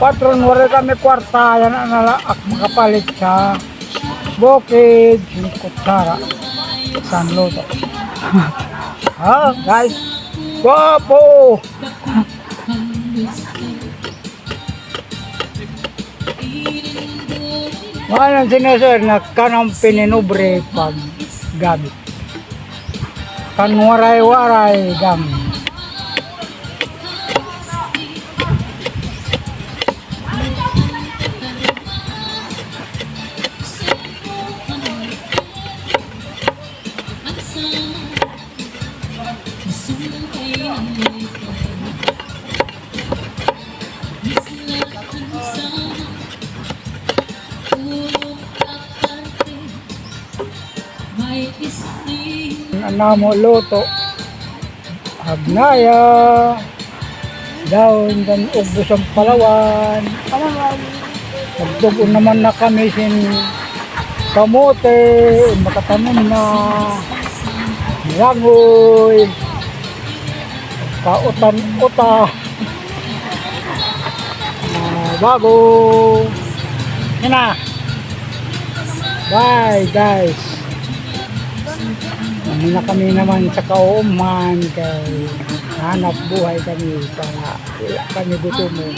Patron, wala kami kwarta. Yan ang nalaak makapalit sa bukid, yung kutsara. San Loto. Guys. Guwapo! Walang sinasir na kanang pininobre pag gabi. Kan waray-waray gamit. Anamo luto hagnaya daon dan ubos ang palawan nagtubo naman na kami sin kamote makatanim na langoy kautan-uta bago yun na. Bye guys. Muna kami naman sa kauman kay hanap buhay kami para kami gutomon.